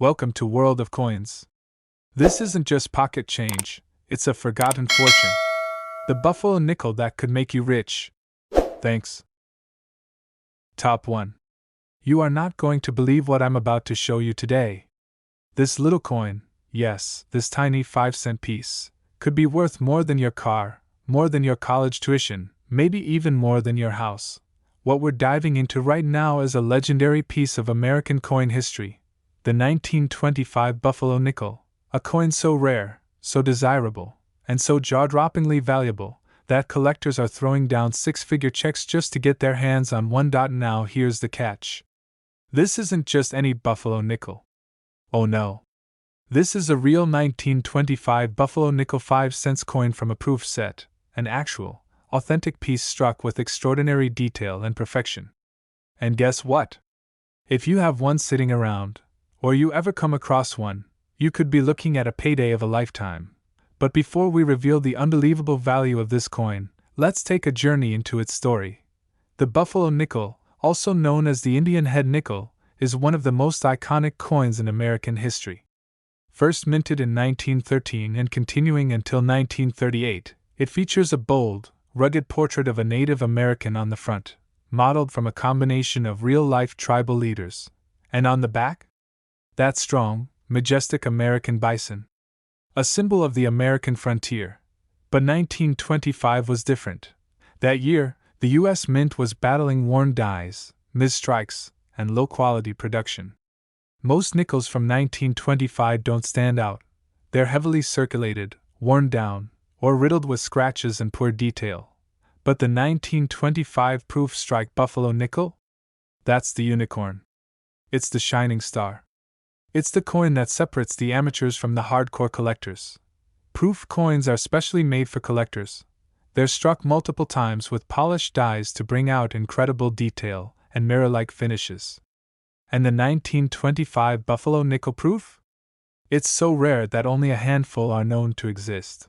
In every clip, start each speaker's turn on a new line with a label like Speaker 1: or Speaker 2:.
Speaker 1: Welcome to World of Coins. This isn't just pocket change, it's a forgotten fortune. The buffalo nickel that could make you rich. Thanks. Top 1. You are not going to believe what I'm about to show you today. This little coin, yes, this tiny 5-cent piece, could be worth more than your car, more than your college tuition, maybe even more than your house. What we're diving into right now is a legendary piece of American coin history, the 1925 Buffalo nickel, a coin so rare, so desirable, and so jaw-droppingly valuable that collectors are throwing down six-figure checks just to get their hands on one. Now here's the catch. This isn't just any Buffalo nickel. Oh no. This is a real 1925 Buffalo nickel 5-cent coin from a proof set, an actual, authentic piece struck with extraordinary detail and perfection. And guess what? If you have one sitting around, or you ever come across one, you could be looking at a payday of a lifetime. But before we reveal the unbelievable value of this coin, let's take a journey into its story. The Buffalo nickel, also known as the Indian head nickel, is one of the most iconic coins in American history. First minted in 1913 and continuing until 1938, it features a bold, rugged portrait of a Native American on the front, modeled from a combination of real-life tribal leaders. And on the back? That strong, majestic American bison. A symbol of the American frontier. But 1925 was different. That year, the U.S. Mint was battling worn dies, misstrikes, and low-quality production. Most nickels from 1925 don't stand out. They're heavily circulated, worn down, or riddled with scratches and poor detail. But the 1925 proof strike Buffalo nickel? That's the unicorn. It's the shining star. It's the coin that separates the amateurs from the hardcore collectors. Proof coins are specially made for collectors. They're struck multiple times with polished dies to bring out incredible detail and mirror-like finishes. And the 1925 Buffalo nickel proof? It's so rare that only a handful are known to exist.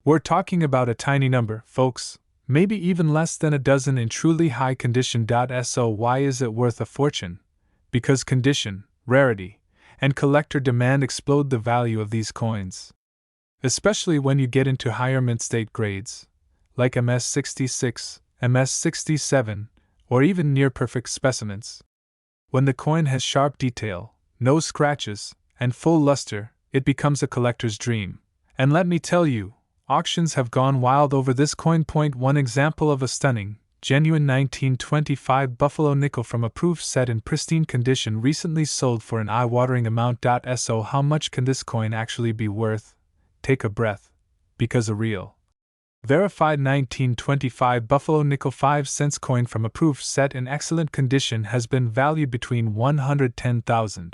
Speaker 1: We're talking about a tiny number, folks, maybe even less than a dozen in truly high condition. So why is it worth a fortune? Because condition, rarity, and collector demand explode the value of these coins. Especially when you get into higher mint state grades, like MS66, MS67, or even near-perfect specimens. When the coin has sharp detail, no scratches, and full luster, it becomes a collector's dream. And let me tell you, auctions have gone wild over this coin. One example of a stunning, genuine 1925 Buffalo nickel from a proof set in pristine condition recently sold for an eye-watering amount. So how much can this coin actually be worth? Take a breath, because a real, verified 1925 Buffalo nickel 5-cent coin from a proof set in excellent condition has been valued between $110,000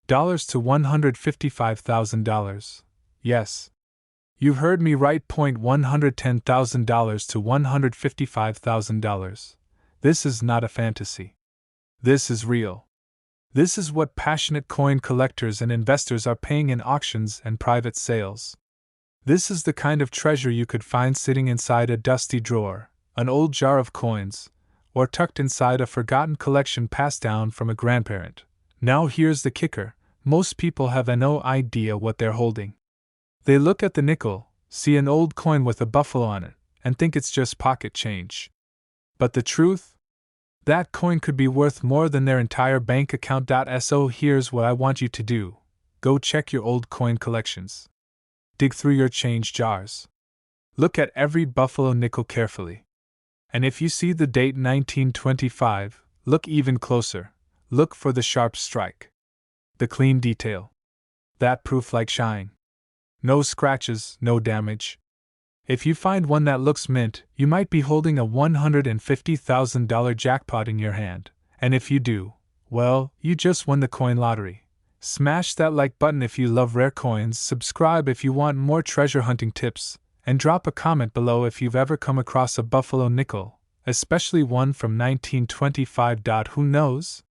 Speaker 1: to $155,000. Yes. You've heard me right. $110,000 to $155,000. This is not a fantasy. This is real. This is what passionate coin collectors and investors are paying in auctions and private sales. This is the kind of treasure you could find sitting inside a dusty drawer, an old jar of coins, or tucked inside a forgotten collection passed down from a grandparent. Now here's the kicker: most people have no idea what they're holding. They look at the nickel, see an old coin with a buffalo on it, and think it's just pocket change. But the truth? That coin could be worth more than their entire bank account. So here's what I want you to do. Go check your old coin collections. Dig through your change jars. Look at every Buffalo nickel carefully. And if you see the date 1925, look even closer. Look for the sharp strike. The clean detail. That proof-like shine. No scratches, no damage. If you find one that looks mint, you might be holding a $150,000 jackpot in your hand. And if you do, well, you just won the coin lottery. Smash that like button if you love rare coins, subscribe if you want more treasure hunting tips, and drop a comment below if you've ever come across a Buffalo nickel, especially one from 1925. Who knows?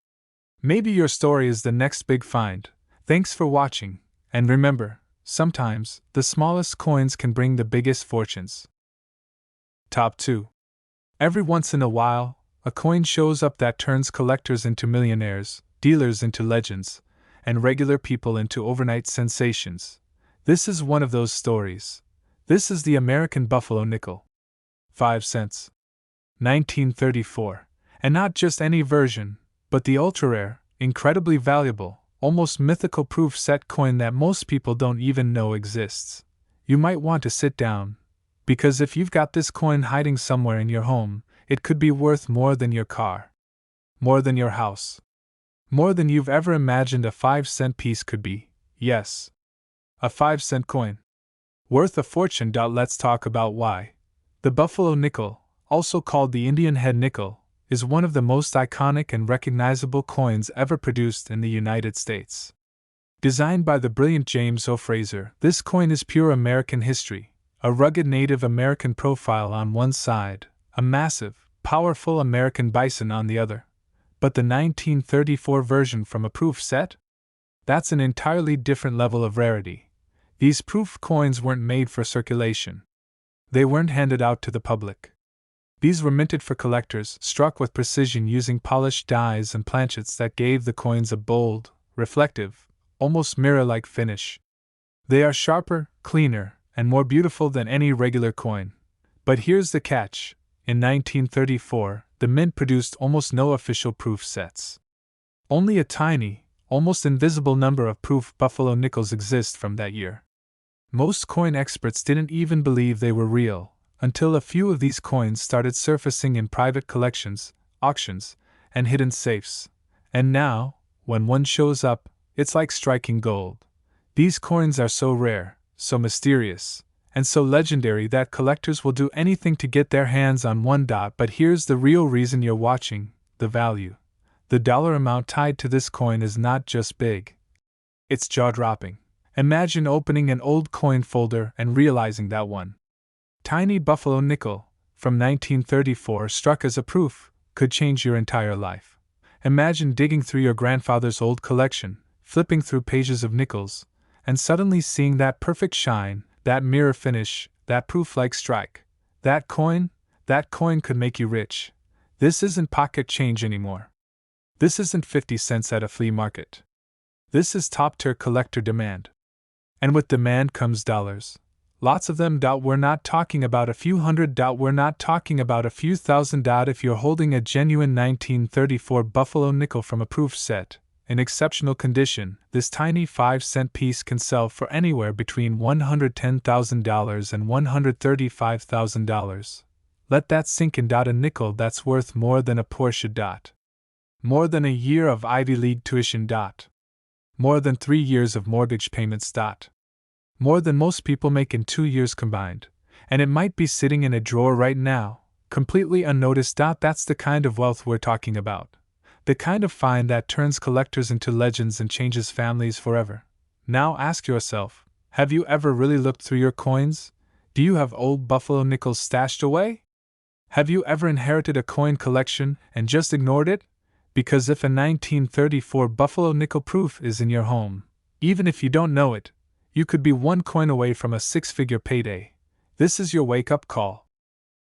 Speaker 1: Maybe your story is the next big find. Thanks for watching, and remember, sometimes the smallest coins can bring the biggest fortunes. Top 2. Every once in a while, a coin shows up that turns collectors into millionaires, dealers into legends, and regular people into overnight sensations. This is one of those stories. This is the American Buffalo nickel. 5 cents. 1934. And not just any version, but the ultra-rare, incredibly valuable, almost mythical proof set coin that most people don't even know exists. You might want to sit down, because if you've got this coin hiding somewhere in your home, it could be worth more than your car, more than your house, more than you've ever imagined a 5-cent piece could be. Yes, a 5-cent coin. Worth a fortune. Let's talk about why. The Buffalo nickel, also called the Indian head nickel, is one of the most iconic and recognizable coins ever produced in the United States. Designed by the brilliant James O. Fraser, this coin is pure American history, a rugged Native American profile on one side, a massive, powerful American bison on the other. But the 1934 version from a proof set? That's an entirely different level of rarity. These proof coins weren't made for circulation. They weren't handed out to the public. These were minted for collectors, struck with precision using polished dies and planchets that gave the coins a bold, reflective, almost mirror-like finish. They are sharper, cleaner, and more beautiful than any regular coin. But here's the catch. In 1934, the mint produced almost no official proof sets. Only a tiny, almost invisible number of proof Buffalo nickels exist from that year. Most coin experts didn't even believe they were real, until a few of these coins started surfacing in private collections, auctions, and hidden safes. And now, when one shows up, it's like striking gold. These coins are so rare, so mysterious, and so legendary that collectors will do anything to get their hands on one. But here's the real reason you're watching: the value. The dollar amount tied to this coin is not just big. It's jaw-dropping. Imagine opening an old coin folder and realizing that one tiny Buffalo nickel, from 1934 struck as a proof, could change your entire life. Imagine digging through your grandfather's old collection, flipping through pages of nickels, and suddenly seeing that perfect shine, that mirror finish, that proof-like strike. That coin could make you rich. This isn't pocket change anymore. This isn't 50 cents at a flea market. This is top-tier collector demand. And with demand comes dollars. Lots of them. We're not talking about a few hundred. We're not talking about a few thousand. If you're holding a genuine 1934 Buffalo nickel from a proof set, in exceptional condition, this tiny 5-cent piece can sell for anywhere between $110,000 and $135,000. Let that sink in. A nickel that's worth more than a Porsche. More than a year of Ivy League tuition. More than 3 years of mortgage payments. More than most people make in 2 years combined. And it might be sitting in a drawer right now, completely unnoticed. That's the kind of wealth we're talking about. The kind of find that turns collectors into legends and changes families forever. Now ask yourself, have you ever really looked through your coins? Do you have old Buffalo nickels stashed away? Have you ever inherited a coin collection and just ignored it? Because if a 1934 Buffalo nickel proof is in your home, even if you don't know it, you could be one coin away from a 6-figure payday. This is your wake-up call.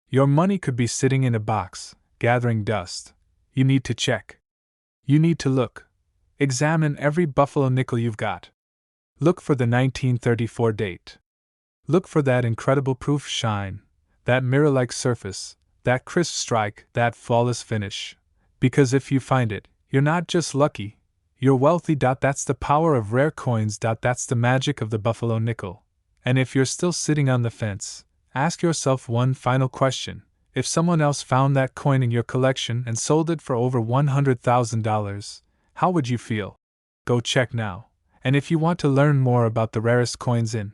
Speaker 1: Your money could be sitting in a box, gathering dust. You need to check. You need to look. Examine every Buffalo nickel you've got. Look for the 1934 date. Look for that incredible proof shine, that mirror-like surface, that crisp strike, that flawless finish. Because if you find it, you're not just lucky, you're wealthy. That's the power of rare coins. That's the magic of the Buffalo nickel. And if you're still sitting on the fence, ask yourself one final question. If someone else found that coin in your collection and sold it for over $100,000, how would you feel? Go check now. And if you want to learn more about the rarest coins in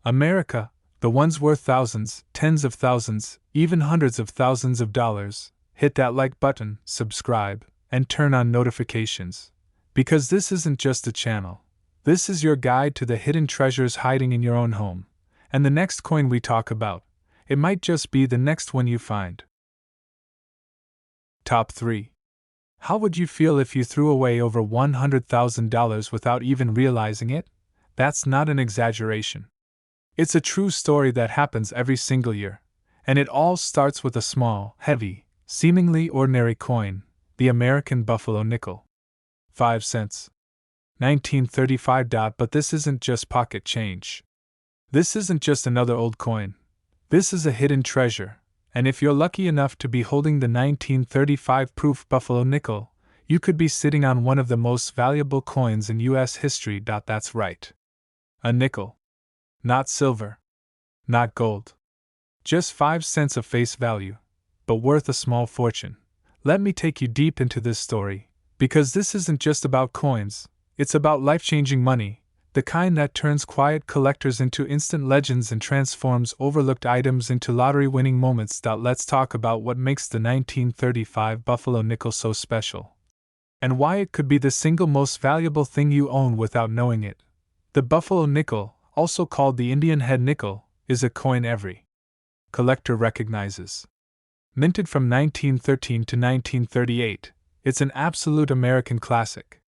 Speaker 1: America, the ones worth thousands, tens of thousands, even hundreds of thousands of dollars, hit that like button, subscribe, and turn on notifications. Because this isn't just a channel. This is your guide to the hidden treasures hiding in your own home. And the next coin we talk about, it might just be the next one you find. Top 3. How would you feel if you threw away over $100,000 without even realizing it? That's not an exaggeration. It's a true story that happens every single year. And it all starts with a small, heavy, seemingly ordinary coin, the American Buffalo nickel. 5 cents. 1935. But this isn't just pocket change. This isn't just another old coin. This is a hidden treasure, and if you're lucky enough to be holding the 1935 proof buffalo nickel, you could be sitting on one of the most valuable coins in U.S. history. That's right. A nickel. Not silver. Not gold. Just 5 cents of face value, but worth a small fortune. Let me take you deep into this story, because this isn't just about coins, it's about life-changing money, the kind that turns quiet collectors into instant legends and transforms overlooked items into lottery-winning moments. Let's talk about what makes the 1935 buffalo nickel so special, and why it could be the single most valuable thing you own without knowing it. The buffalo nickel, also called the Indian head nickel, is a coin every collector recognizes. Minted from 1913 to 1938, it's an absolute American classic.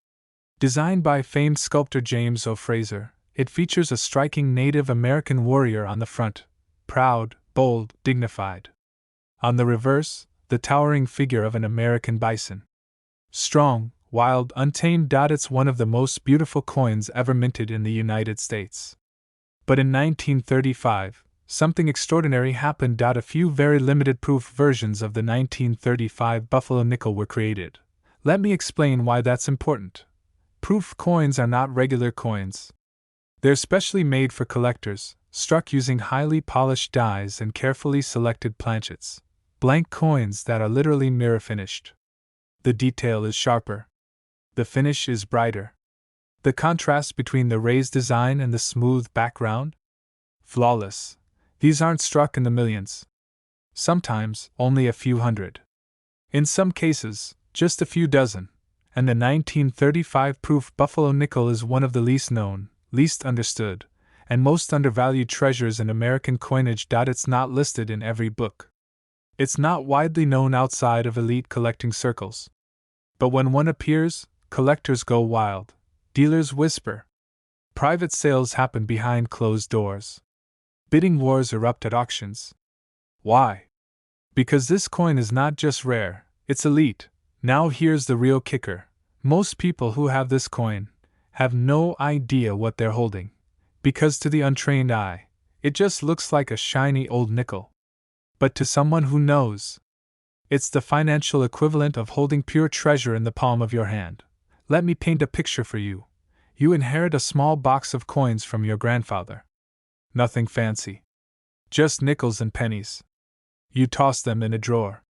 Speaker 1: Designed by famed sculptor James O. Fraser, it features a striking Native American warrior on the front, proud, bold, dignified. On the reverse, the towering figure of an American bison. Strong, wild, untamed. It's one of the most beautiful coins ever minted in the United States. But in 1935, something extraordinary happened. A few very limited proof versions of the 1935 buffalo nickel were created. Let me explain why that's important. Proof coins are not regular coins. They're specially made for collectors, struck using highly polished dies and carefully selected planchets. Blank coins that are literally mirror finished. The detail is sharper. The finish is brighter. The contrast between the raised design and the smooth background? Flawless. These aren't struck in the millions. Sometimes, only a few hundred. In some cases, just a few dozen. And the 1935 proof buffalo nickel is one of the least known, least understood, and most undervalued treasures in American coinage. It's not listed in every book. It's not widely known outside of elite collecting circles. But when one appears, collectors go wild. Dealers whisper. Private sales happen behind closed doors. Bidding wars erupt at auctions. Why? Because this coin is not just rare, it's elite. Now here's the real kicker. Most people who have this coin have no idea what they're holding, because to the untrained eye, it just looks like a shiny old nickel. But to someone who knows, it's the financial equivalent of holding pure treasure in the palm of your hand. Let me paint a picture for you. You inherit a small box of coins from your grandfather. Nothing fancy. Just nickels and pennies. You toss them in a drawer.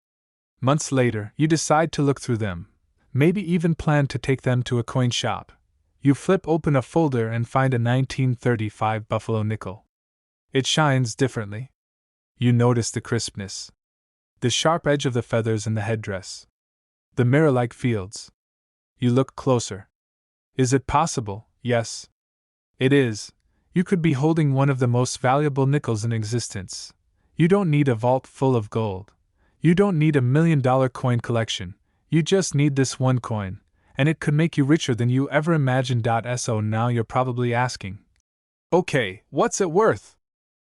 Speaker 1: Months later, you decide to look through them, maybe even plan to take them to a coin shop. You flip open a folder and find a 1935 buffalo nickel. It shines differently. You notice the crispness, the sharp edge of the feathers in the headdress, the mirror-like fields. You look closer. Is it possible? Yes. It is. You could be holding one of the most valuable nickels in existence. You don't need a vault full of gold. You don't need $1 million coin collection. You just need this one coin, and it could make you richer than you ever imagined. So now you're probably asking, okay, what's it worth?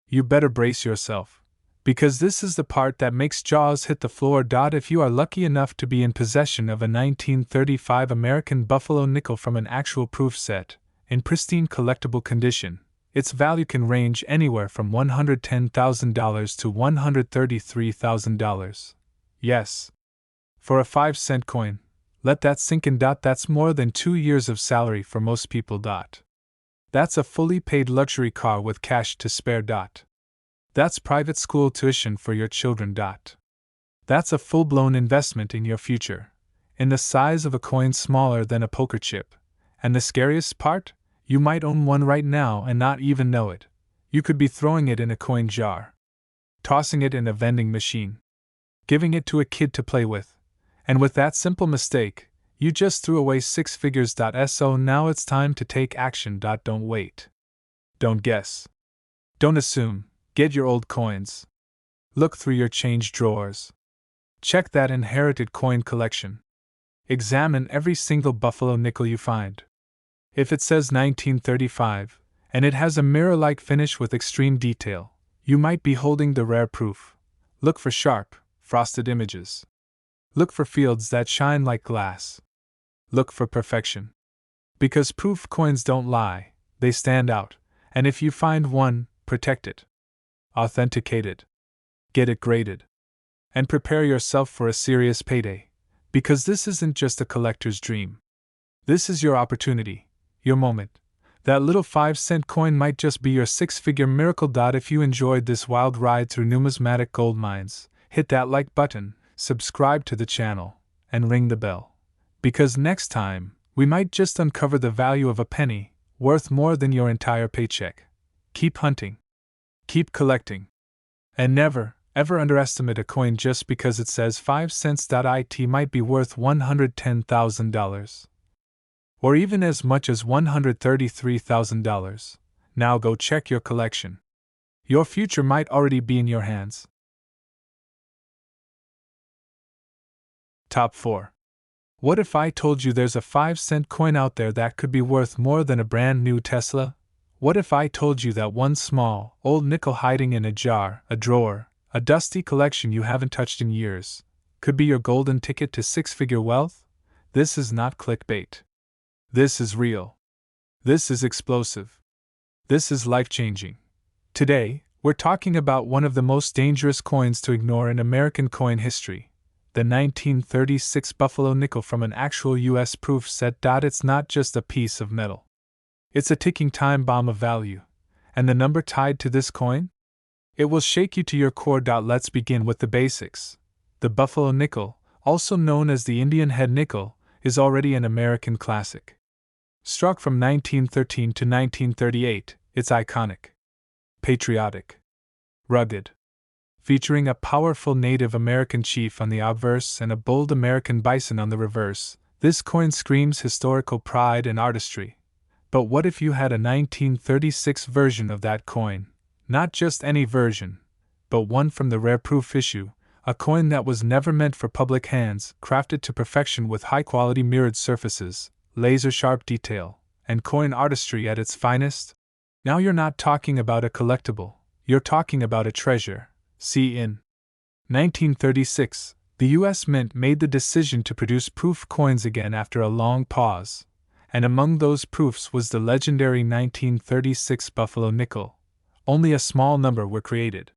Speaker 1: You better brace yourself, because this is the part that makes jaws hit the floor. If you are lucky enough to be in possession of a 1935 American buffalo nickel from an actual proof set, in pristine collectible condition, its value can range anywhere from $110,000 to $133,000. Yes. For a 5-cent coin, let that sink in. That's more than 2 years of salary for most people. That's a fully paid luxury car with cash to spare. That's private school tuition for your children. That's a full-blown investment in your future, in the size of a coin smaller than a poker chip. And the scariest part? You might own one right now and not even know it. You could be throwing it in a coin jar, tossing it in a vending machine, giving it to a kid to play with. And with that simple mistake, you just threw away 6 figures. So now it's time to take action. Don't wait. Don't guess. Don't assume. Get your old coins. Look through your change drawers. Check that inherited coin collection. Examine every single buffalo nickel you find. If it says 1935, and it has a mirror-like finish with extreme detail, you might be holding the rare proof. Look for sharp, frosted images. Look for fields that shine like glass. Look for perfection. Because proof coins don't lie, they stand out, and if you find one, protect it. Authenticate it. Get it graded. And prepare yourself for a serious payday, because this isn't just a collector's dream. This is your opportunity, your moment. That little 5-cent coin might just be your 6-figure miracle. If you enjoyed this wild ride through numismatic gold mines, hit that like button, subscribe to the channel, and ring the bell. Because next time, we might just uncover the value of a penny, worth more than your entire paycheck. Keep hunting. Keep collecting. And never, ever underestimate a coin just because it says 5 cents. It might be worth $110,000. Or even as much as $133,000. Now go check your collection. Your future might already be in your hands. Top 4. What if I told you there's a 5-cent coin out there that could be worth more than a brand new Tesla? What if I told you that one small, old nickel hiding in a jar, a drawer, a dusty collection you haven't touched in years, could be your golden ticket to 6-figure wealth? This is not clickbait. This is real. This is explosive. This is life-changing. Today, we're talking about one of the most dangerous coins to ignore in American coin history, the 1936 Buffalo nickel from an actual U.S. proof set. It's not just a piece of metal. It's a ticking time bomb of value. And the number tied to this coin? It will shake you to your core. Let's begin with the basics. The Buffalo nickel, also known as the Indian head nickel, is already an American classic. Struck from 1913 to 1938, it's iconic, patriotic, rugged. Featuring a powerful Native American chief on the obverse and a bold American bison on the reverse, this coin screams historical pride and artistry. But what if you had a 1936 version of that coin? Not just any version, but one from the rare proof issue, a coin that was never meant for public hands, crafted to perfection with high-quality mirrored surfaces, laser-sharp detail, and coin artistry at its finest? Now you're not talking about a collectible, you're talking about a treasure. See, in 1936, the U.S. Mint made the decision to produce proof coins again after a long pause, and among those proofs was the legendary 1936 Buffalo nickel. Only a small number were created.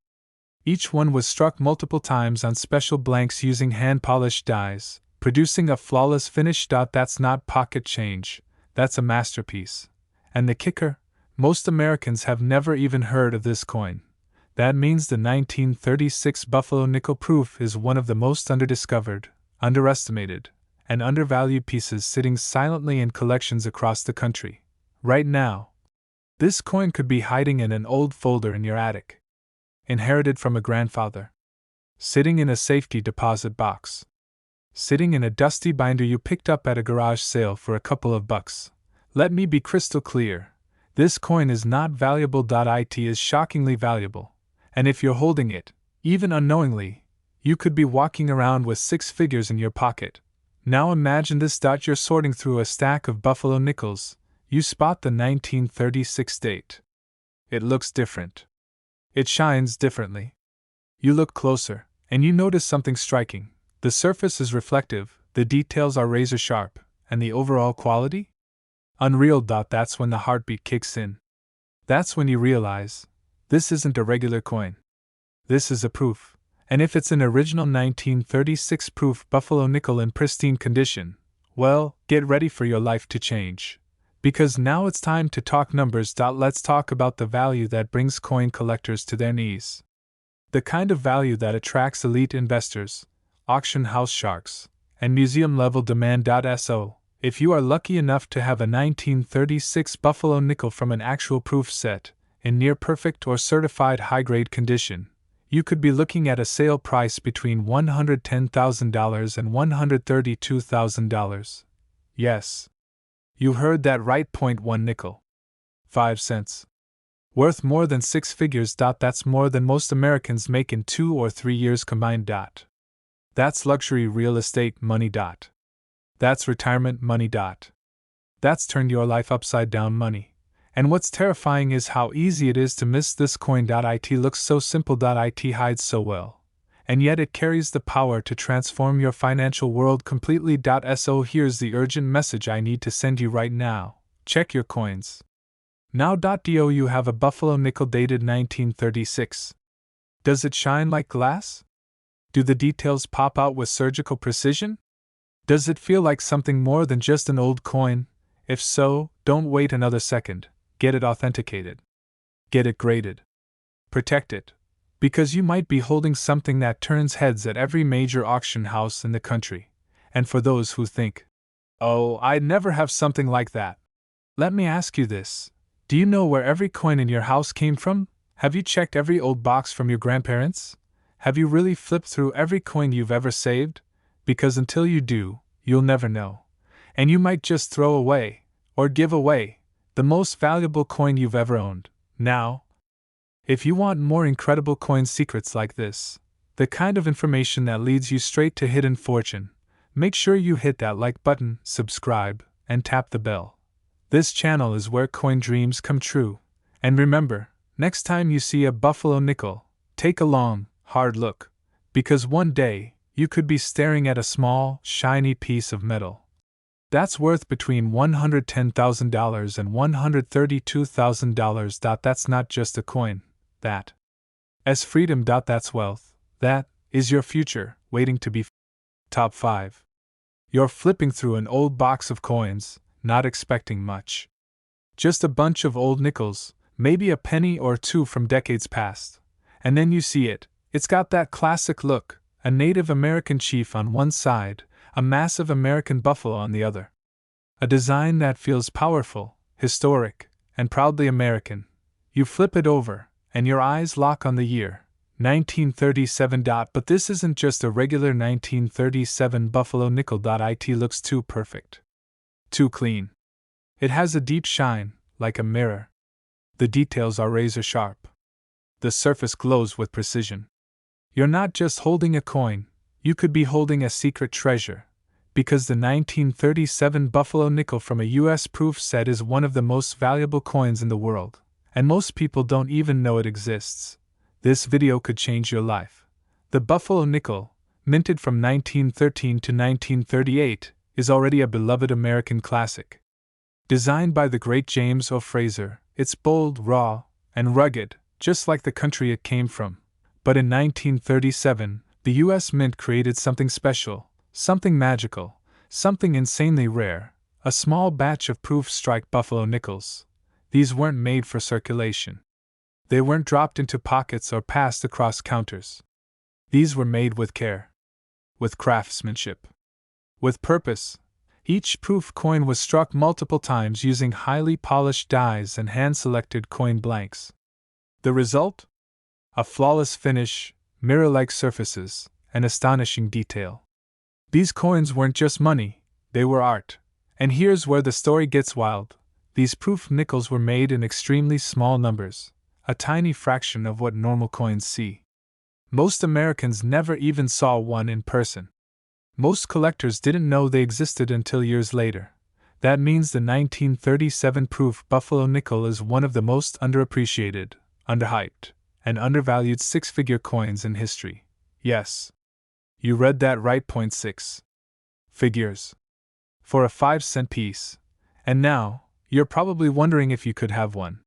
Speaker 1: Each one was struck multiple times on special blanks using hand-polished dies, producing a flawless finish. That's not pocket change, that's a masterpiece. And the kicker? Most Americans have never even heard of this coin. That means the 1936 Buffalo nickel proof is one of the most underdiscovered, underestimated, and undervalued pieces sitting silently in collections across the country. Right now, this coin could be hiding in an old folder in your attic, inherited from a grandfather, sitting in a safety deposit box, sitting in a dusty binder you picked up at a garage sale for a couple of bucks. Let me be crystal clear. This coin is not valuable. It is shockingly valuable. And if you're holding it, even unknowingly, you could be walking around with 6 figures in your pocket. Now imagine this. You're sorting through a stack of Buffalo nickels. You spot the 1936 date. It looks different. It shines differently. You look closer, and you notice something striking. The surface is reflective, the details are razor sharp, and the overall quality? Unreal. That's when the heartbeat kicks in. That's when you realize, this isn't a regular coin. This is a proof, and if it's an original 1936 proof Buffalo nickel in pristine condition, well, get ready for your life to change. Because now it's time to talk numbers. Let's talk about the value that brings coin collectors to their knees. The kind of value that attracts elite investors, auction house sharks, and museum-level demand. So, if you are lucky enough to have a 1936 Buffalo nickel from an actual proof set, in near-perfect or certified high-grade condition, you could be looking at a sale price between $110,000 and $132,000. Yes. You heard that right. 1 nickel. 5 cents. Worth more than 6 figures. That's more than most Americans make in 2 or 3 years combined. That's luxury real estate money. That's retirement money. That's turn your life upside down money. And what's terrifying is how easy it is to miss this coin. It looks so simple. It hides so well. and yet it carries the power to transform your financial world completely. So here's the urgent message I need to send you right now. Check your coins. Now. Do you have a buffalo nickel dated 1936? Does it shine like glass? Do the details pop out with surgical precision? Does it feel like something more than just an old coin? If so, don't wait another second. Get it authenticated. Get it graded. Protect it. Because you might be holding something that turns heads at every major auction house in the country. And for those who think, "Oh, I'd never have something like that," let me ask you this. Do you know where every coin in your house came from? Have you checked every old box from your grandparents? Have you really flipped through every coin you've ever saved? Because until you do, you'll never know. And you might just throw away, or give away, the most valuable coin you've ever owned. Now, if you want more incredible coin secrets like this, the kind of information that leads you straight to hidden fortune, make sure you hit that like button, subscribe, and tap the bell. This channel is where coin dreams come true. And remember, next time you see a buffalo nickel, take a long, hard look, because one day, you could be staring at a small, shiny piece of metal that's worth between $110,000 and $132,000. That's not just a coin. That's freedom. That's wealth. That is your future, waiting to be Top 5. You're flipping through an old box of coins, not expecting much. Just a bunch of old nickels, maybe a penny or two from decades past. And then you see it. It's got that classic look, a Native American chief on one side, a massive American buffalo on the other. A design that feels powerful, historic, and proudly American. You flip it over, and your eyes lock on the year, 1937. But this isn't just a regular 1937 buffalo nickel. It looks too perfect. Too clean. It has a deep shine, like a mirror. The details are razor sharp. The surface glows with precision. You're not just holding a coin, you could be holding a secret treasure. Because the 1937 buffalo nickel from a U.S. proof set is one of the most valuable coins in the world, and most people don't even know it exists. This video could change your life. The buffalo nickel, minted from 1913 to 1938, is already a beloved American classic. Designed by the great James O. Fraser, it's bold, raw, and rugged, just like the country it came from. But in 1937, the U.S. Mint created something special, something magical, something insanely rare, a small batch of proof strike buffalo nickels. These weren't made for circulation. They weren't dropped into pockets or passed across counters. These were made with care, with craftsmanship, with purpose. Each proof coin was struck multiple times using highly polished dies and hand-selected coin blanks. The result? A flawless finish, mirror-like surfaces, and astonishing detail. These coins weren't just money, they were art. And here's where the story gets wild. These proof nickels were made in extremely small numbers, a tiny fraction of what normal coins see. Most Americans never even saw one in person. Most collectors didn't know they existed until years later. That means the 1937 proof buffalo nickel is one of the most underappreciated, underhyped, and undervalued six-figure coins in history. Yes. You read that right. 6 figures. For a 5-cent piece. And now, you're probably wondering if you could have one.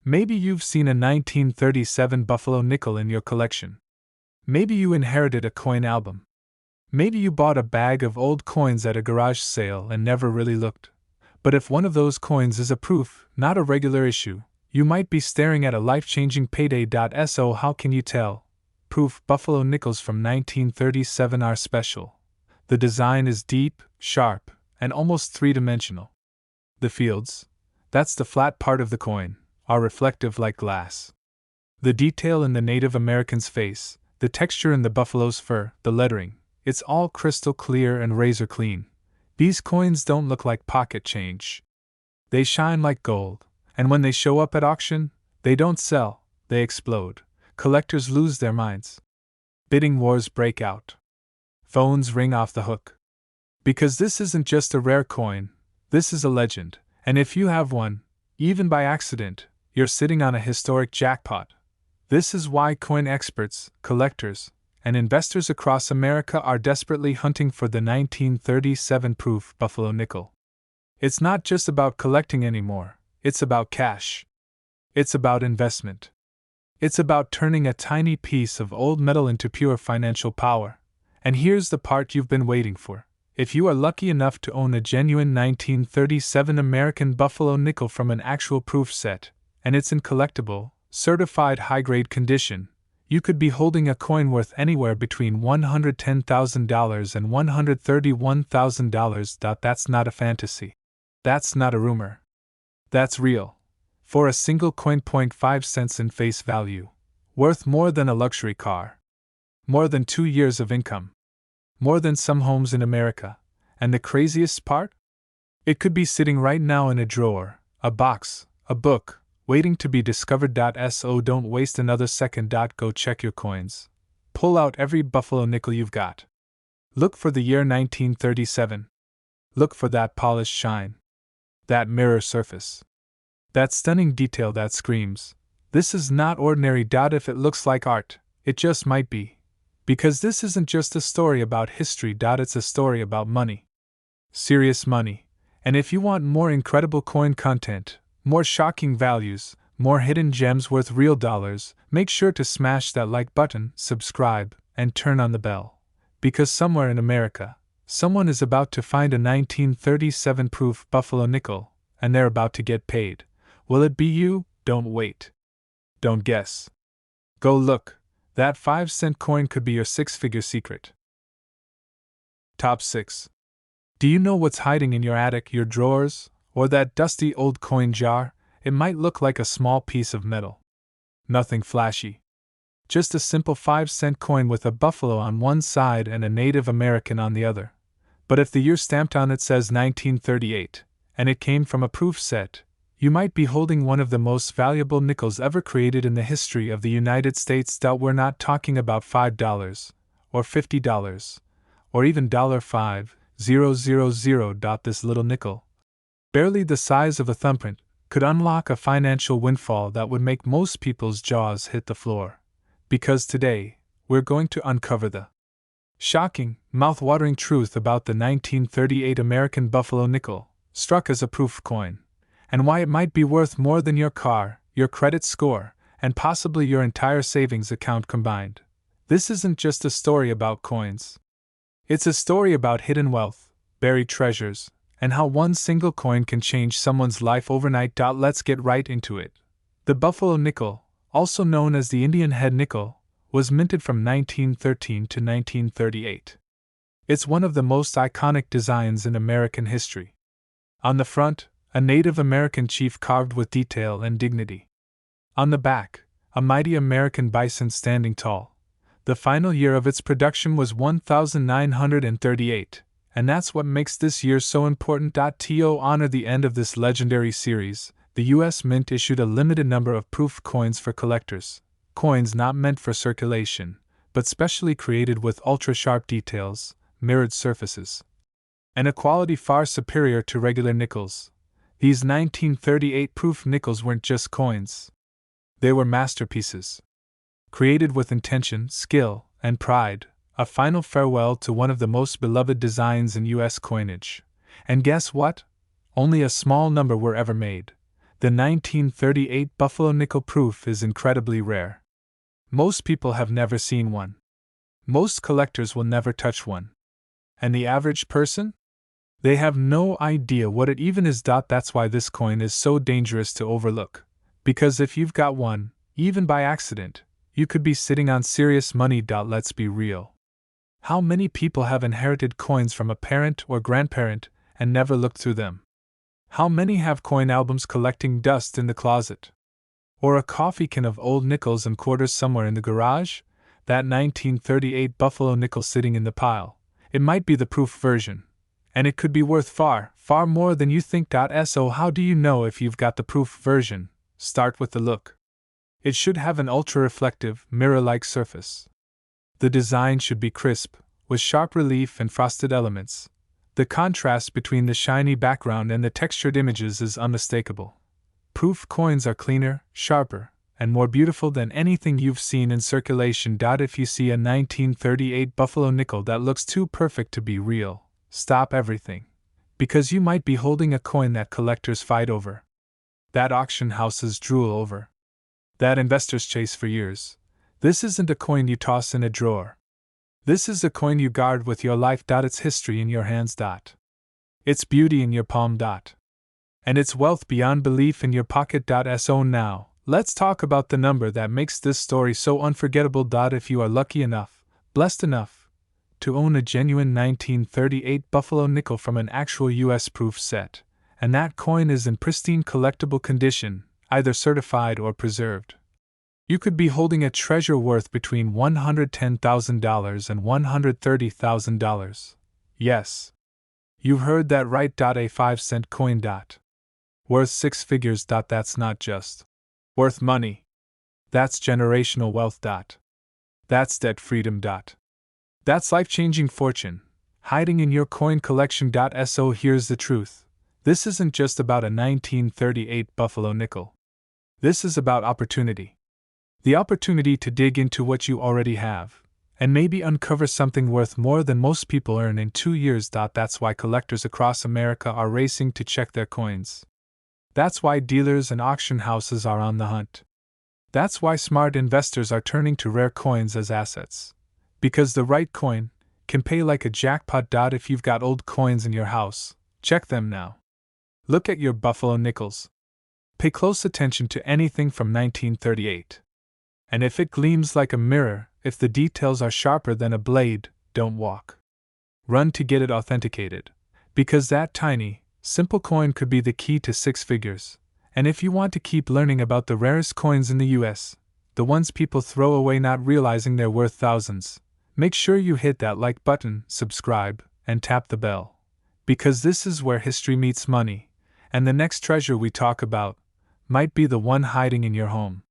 Speaker 1: Maybe you've seen a 1937 buffalo nickel in your collection. Maybe you inherited a coin album. Maybe you bought a bag of old coins at a garage sale and never really looked. But if one of those coins is a proof, not a regular issue, you might be staring at a life-changing payday. So how can you tell? Proof buffalo nickels from 1937 are special. The design is deep, sharp, and almost three-dimensional. The fields, that's the flat part of the coin, are reflective like glass. The detail in the Native American's face, the texture in the buffalo's fur, the lettering, it's all crystal clear and razor clean. These coins don't look like pocket change. They shine like gold, and when they show up at auction, they don't sell, they explode. Collectors lose their minds. Bidding wars break out. Phones ring off the hook. Because this isn't just a rare coin, this is a legend, and if you have one, even by accident, you're sitting on a historic jackpot. This is why coin experts, collectors, and investors across America are desperately hunting for the 1937 proof Buffalo nickel. It's not just about collecting anymore, it's about cash. It's about investment. It's about turning a tiny piece of old metal into pure financial power. And here's the part you've been waiting for. If you are lucky enough to own a genuine 1937 American Buffalo nickel from an actual proof set, and it's in collectible, certified high-grade condition, you could be holding a coin worth anywhere between $110,000 and $131,000. That's not a fantasy. That's not a rumor. That's real. For a single coin, 0.5 cents in face value, worth more than a luxury car, more than 2 years of income, more than some homes in America, and the craziest part? It could be sitting right now in a drawer, a box, a book, waiting to be discovered. So don't waste another second. Go check your coins. Pull out every Buffalo nickel you've got. Look for the year 1937. Look for that polished shine, that mirror surface, that stunning detail that screams, "This is not ordinary." If it looks like art, it just might be. Because this isn't just a story about history. It's a story about money. Serious money. And if you want more incredible coin content, more shocking values, more hidden gems worth real dollars, make sure to smash that like button, subscribe, and turn on the bell. Because somewhere in America, someone is about to find a 1937 proof Buffalo nickel, and they're about to get paid. Will it be you? Don't wait. Don't guess. Go look. That 5-cent coin could be your 6-figure secret. Top 6. Do you know what's hiding in your attic, your drawers, or that dusty old coin jar? It might look like a small piece of metal. Nothing flashy. Just a simple 5-cent coin with a buffalo on one side and a Native American on the other. But if the year stamped on it says 1938, and it came from a proof set, you might be holding one of the most valuable nickels ever created in the history of the United States. We're not talking about $5 or $50 or even $5,000. This little nickel, barely the size of a thumbprint, could unlock a financial windfall that would make most people's jaws hit the floor. Because today, we're going to uncover the shocking, mouth-watering truth about the 1938 American Buffalo nickel, struck as a proof coin, and why it might be worth more than your car, your credit score, and possibly your entire savings account combined. This isn't just a story about coins. It's a story about hidden wealth, buried treasures, and how one single coin can change someone's life overnight. Let's get right into it. The Buffalo nickel, also known as the Indian head nickel, was minted from 1913 to 1938. It's one of the most iconic designs in American history. On the front, a Native American chief carved with detail and dignity. On the back, a mighty American bison standing tall. The final year of its production was 1938, and that's what makes this year so important. To honor the end of this legendary series, the U.S. Mint issued a limited number of proof coins for collectors, coins not meant for circulation, but specially created with ultra-sharp details, mirrored surfaces, and a quality far superior to regular nickels. These 1938 proof nickels weren't just coins. They were masterpieces. Created with intention, skill, and pride, a final farewell to one of the most beloved designs in U.S. coinage. And guess what? Only a small number were ever made. The 1938 Buffalo nickel proof is incredibly rare. Most people have never seen one. Most collectors will never touch one. And the average person? They have no idea what it even is. That's why this coin is so dangerous to overlook. Because if you've got one, even by accident, you could be sitting on serious money. Let's be real. How many people have inherited coins from a parent or grandparent and never looked through them? How many have coin albums collecting dust in the closet? Or a coffee can of old nickels and quarters somewhere in the garage? That 1938 Buffalo nickel sitting in the pile. It might be the proof version. And it could be worth far, far more than you think. So how do you know if you've got the proof version? Start with the look. It should have an ultra-reflective, mirror-like surface. The design should be crisp, with sharp relief and frosted elements. The contrast between the shiny background and the textured images is unmistakable. Proof coins are cleaner, sharper, and more beautiful than anything you've seen in circulation. If you see a 1938 Buffalo nickel that looks too perfect to be real, stop everything. Because you might be holding a coin that collectors fight over, that auction houses drool over, that investors chase for years. This isn't a coin you toss in a drawer. This is a coin you guard with your life. Its history in your hands. Its beauty in your palm. And its wealth beyond belief in your pocket. So now, let's talk about the number that makes this story so unforgettable. If you are lucky enough, blessed enough, to own a genuine 1938 Buffalo nickel from an actual US proof set, and that coin is in pristine collectible condition, either certified or preserved, you could be holding a treasure worth between $110,000 and $130,000. Yes. You heard that right. A 5-cent coin. Worth six figures. That's not just worth money. That's generational wealth. That's debt freedom. That's life-changing fortune, hiding in your coin collection. So here's the truth. This isn't just about a 1938 Buffalo nickel. This is about opportunity. The opportunity to dig into what you already have, and maybe uncover something worth more than most people earn in 2 years. That's why collectors across America are racing to check their coins. That's why dealers and auction houses are on the hunt. That's why smart investors are turning to rare coins as assets. Because the right coin can pay like a jackpot. If you've got old coins in your house, check them now. Look at your Buffalo nickels. Pay close attention to anything from 1938. And if it gleams like a mirror, if the details are sharper than a blade, don't walk. Run to get it authenticated. Because that tiny, simple coin could be the key to six figures. And if you want to keep learning about the rarest coins in the US, the ones people throw away not realizing they're worth thousands, make sure you hit that like button, subscribe, and tap the bell. Because this is where history meets money, and the next treasure we talk about might be the one hiding in your home.